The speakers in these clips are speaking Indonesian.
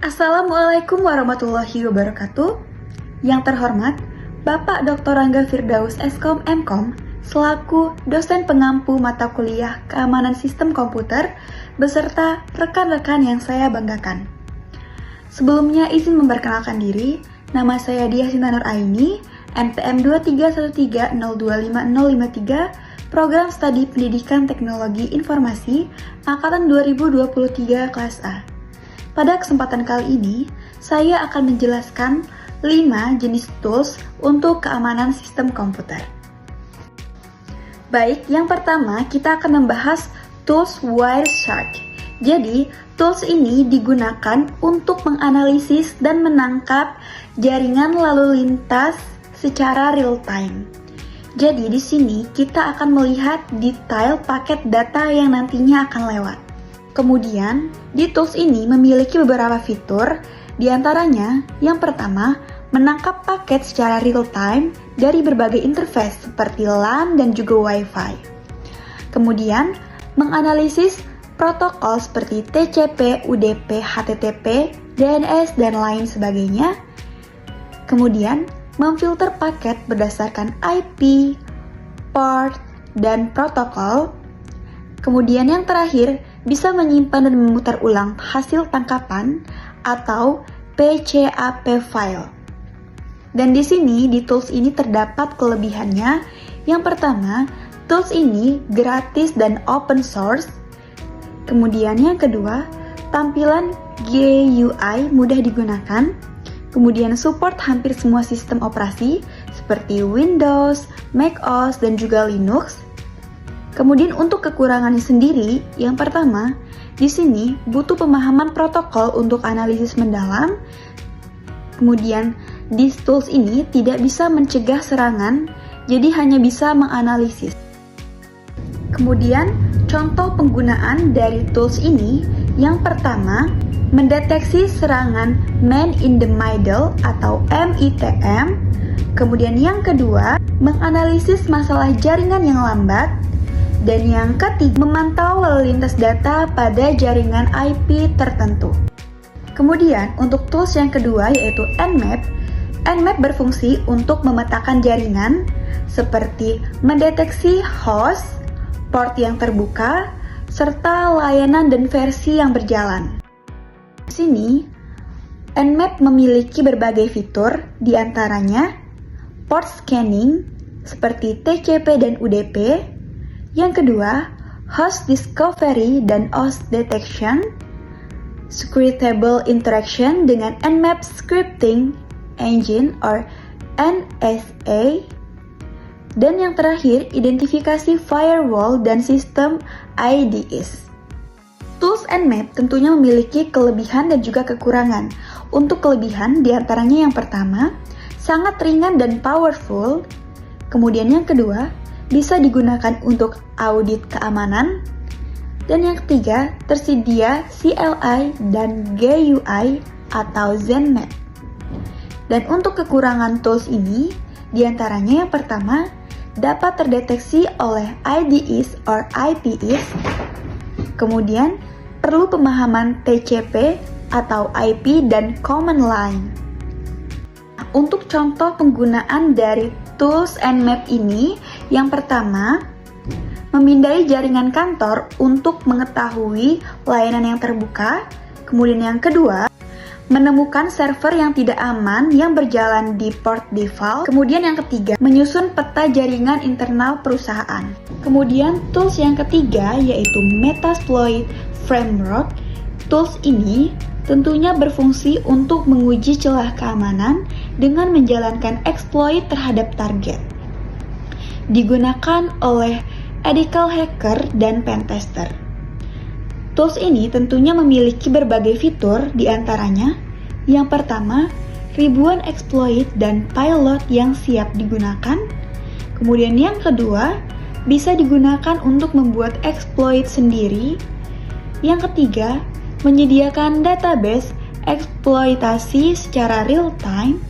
Assalamualaikum warahmatullahi wabarakatuh. Yang terhormat, Bapak Dr. Rangga Firdaus Eskom Mkom, selaku dosen pengampu mata kuliah Keamanan Sistem Komputer, beserta rekan-rekan yang saya banggakan. Sebelumnya izin memperkenalkan diri, nama saya Diah Sinta Nur Aini, NPM 23130255053, Program Studi Pendidikan Teknologi Informasi, Angkatan 2023 Kelas A. Pada kesempatan kali ini, saya akan menjelaskan 5 jenis tools untuk keamanan sistem komputer. Baik, yang pertama kita akan membahas tools Wireshark. Jadi, tools ini digunakan untuk menganalisis dan menangkap jaringan lalu lintas secara real time. Jadi, di sini kita akan melihat detail paket data yang nantinya akan lewat. Kemudian, di tools ini memiliki beberapa fitur, diantaranya yang pertama, menangkap paket secara real time dari berbagai interface seperti LAN dan juga Wi-Fi. Kemudian, menganalisis protokol seperti TCP, UDP, HTTP, DNS, dan lain sebagainya. Kemudian, memfilter paket berdasarkan IP, port, dan protokol. Kemudian yang terakhir, bisa menyimpan dan memutar ulang hasil tangkapan atau PCAP file. Dan di sini, di tools ini terdapat kelebihannya. Yang pertama, tools ini gratis dan open source. Kemudian yang kedua, tampilan GUI mudah digunakan. Kemudian support hampir semua sistem operasi seperti Windows, macOS, dan juga Linux. Kemudian untuk kekurangannya sendiri, yang pertama, di sini butuh pemahaman protokol untuk analisis mendalam. Kemudian di tools ini tidak bisa mencegah serangan, jadi hanya bisa menganalisis. Kemudian contoh penggunaan dari tools ini, yang pertama, mendeteksi serangan man in the middle atau MITM. Kemudian yang kedua, menganalisis masalah jaringan yang lambat. Dan yang ketiga, memantau lalu lintas data pada jaringan IP tertentu. Kemudian, untuk tools yang kedua yaitu Nmap. Nmap berfungsi untuk memetakan jaringan seperti mendeteksi host, port yang terbuka, serta layanan dan versi yang berjalan. Di sini, Nmap memiliki berbagai fitur, diantaranya port scanning seperti TCP dan UDP. Yang kedua, host discovery dan host detection, scriptable interaction dengan Nmap Scripting Engine or NSA, dan yang terakhir, identifikasi firewall dan sistem IDS. Tools Nmap tentunya memiliki kelebihan dan juga kekurangan. Untuk kelebihan, diantaranya yang pertama, sangat ringan dan powerful. Kemudian yang kedua, bisa digunakan untuk audit keamanan. Dan yang ketiga, tersedia CLI dan GUI atau Zenmap. Dan untuk kekurangan tools ini, diantaranya yang pertama, dapat terdeteksi oleh IDS or IPS. Kemudian, perlu pemahaman TCP atau IP dan command line. Untuk contoh penggunaan dari tools Nmap ini, yang pertama, memindai jaringan kantor untuk mengetahui layanan yang terbuka. Kemudian yang kedua, menemukan server yang tidak aman yang berjalan di port default. Kemudian yang ketiga, menyusun peta jaringan internal perusahaan. Kemudian tools yang ketiga yaitu Metasploit Framework. Tools ini tentunya berfungsi untuk menguji celah keamanan dengan menjalankan exploit terhadap target. Digunakan oleh ethical hacker dan pentester. Tools ini tentunya memiliki berbagai fitur, diantaranya yang pertama, ribuan exploit dan payload yang siap digunakan. Kemudian yang kedua, bisa digunakan untuk membuat exploit sendiri. Yang ketiga, menyediakan database eksploitasi secara real time.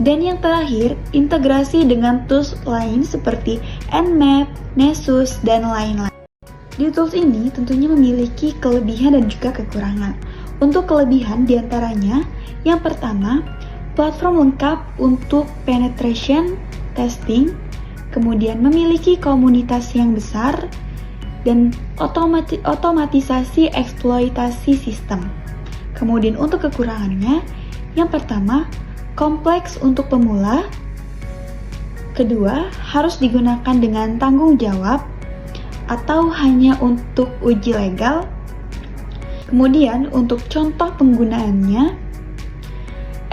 Dan yang terakhir, integrasi dengan tools lain seperti Nmap, Nessus, dan lain-lain. Di tools ini tentunya memiliki kelebihan dan juga kekurangan. Untuk kelebihan diantaranya, yang pertama, platform lengkap untuk penetration testing, kemudian memiliki komunitas yang besar, dan otomatisasi eksploitasi sistem. Kemudian untuk kekurangannya, yang pertama, kompleks untuk pemula. Kedua, harus digunakan dengan tanggung jawab atau hanya untuk uji legal. Kemudian untuk contoh penggunaannya,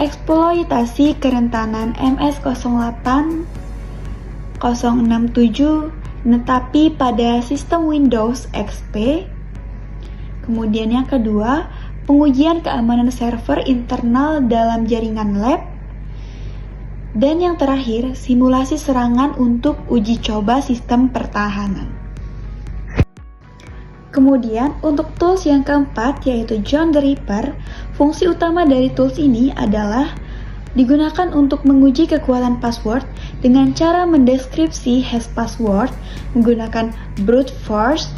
eksploitasi kerentanan MS08, 067, tetapi pada sistem Windows XP. Kemudian yang kedua, pengujian keamanan server internal dalam jaringan lab. Dan yang terakhir, simulasi serangan untuk uji coba sistem pertahanan. Kemudian untuk tools yang keempat yaitu John the Ripper, fungsi utama dari tools ini adalah digunakan untuk menguji kekuatan password dengan cara mendeskripsi hash password menggunakan brute force,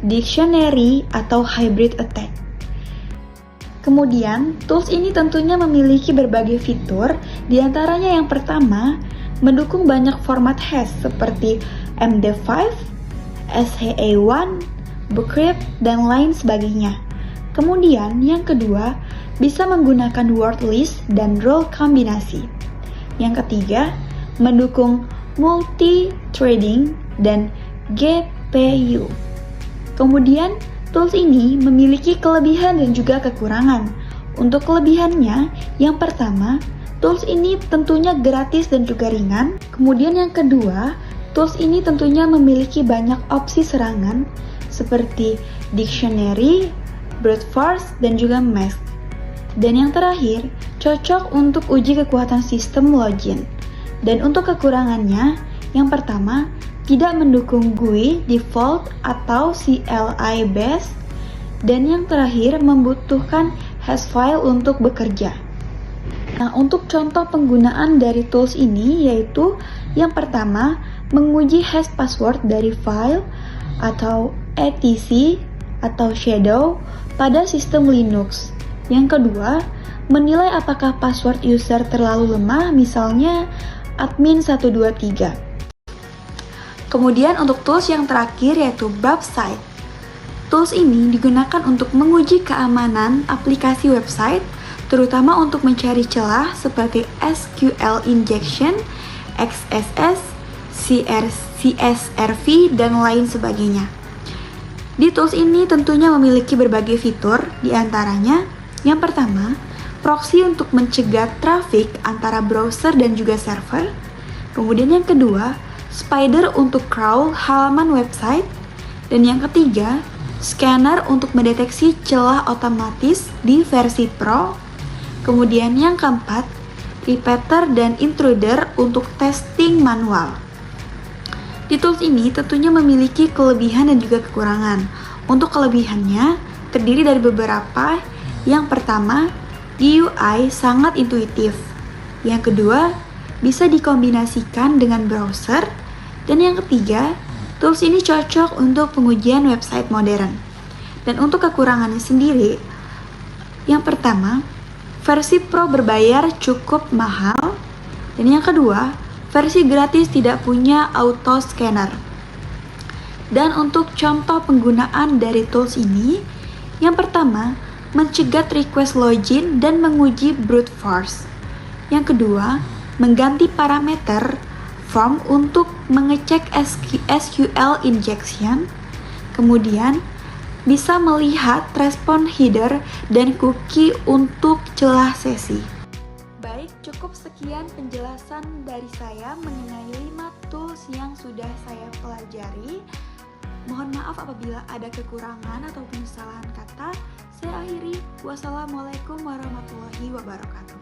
dictionary, atau hybrid attack. Kemudian, tools ini tentunya memiliki berbagai fitur, diantaranya yang pertama, mendukung banyak format hash seperti MD5, SHA-1, Bcrypt, dan lain sebagainya. Kemudian, yang kedua, bisa menggunakan word list dan role kombinasi. Yang ketiga, mendukung multi-threading dan GPU. Kemudian, tools ini memiliki kelebihan dan juga kekurangan. Untuk kelebihannya, yang pertama, tools ini tentunya gratis dan juga ringan. Kemudian yang kedua, tools ini tentunya memiliki banyak opsi serangan seperti dictionary, brute force, dan juga mask. Dan yang terakhir, cocok untuk uji kekuatan sistem login. Dan untuk kekurangannya, yang pertama, tidak mendukung GUI, default, atau CLI base. Dan yang terakhir, membutuhkan hash file untuk bekerja. Nah, untuk contoh penggunaan dari tools ini yaitu yang pertama, menguji hash password dari file atau etc atau shadow pada sistem Linux. Yang kedua, menilai apakah password user terlalu lemah, misalnya admin123. Kemudian untuk tools yang terakhir yaitu Bubsite. Tools ini digunakan untuk menguji keamanan aplikasi website, terutama untuk mencari celah seperti SQL injection, XSS, CSRF, dan lain sebagainya. Di tools ini tentunya memiliki berbagai fitur, diantaranya yang pertama, proxy untuk mencegah traffic antara browser dan juga server. Kemudian yang kedua, spider untuk crawl halaman website. Dan yang ketiga, scanner untuk mendeteksi celah otomatis di versi Pro. Kemudian yang keempat, repeater dan intruder untuk testing manual. Di tools ini tentunya memiliki kelebihan dan juga kekurangan. Untuk kelebihannya terdiri dari beberapa. Yang pertama, GUI sangat intuitif. Yang kedua, bisa dikombinasikan dengan browser. Dan yang ketiga, tools ini cocok untuk pengujian website modern. Dan untuk kekurangannya sendiri, yang pertama, versi Pro berbayar cukup mahal. Dan yang kedua, versi gratis tidak punya auto scanner. Dan untuk contoh penggunaan dari tools ini, yang pertama, mencegat request login dan menguji brute force. Yang kedua, mengganti parameter form untuk mengecek SQL injection. Kemudian, bisa melihat respon header dan cookie untuk celah sesi. Baik, cukup sekian penjelasan dari saya mengenai 5 tools yang sudah saya pelajari. Mohon maaf apabila ada kekurangan ataupun kesalahan kata. Saya akhiri. Wassalamualaikum warahmatullahi wabarakatuh.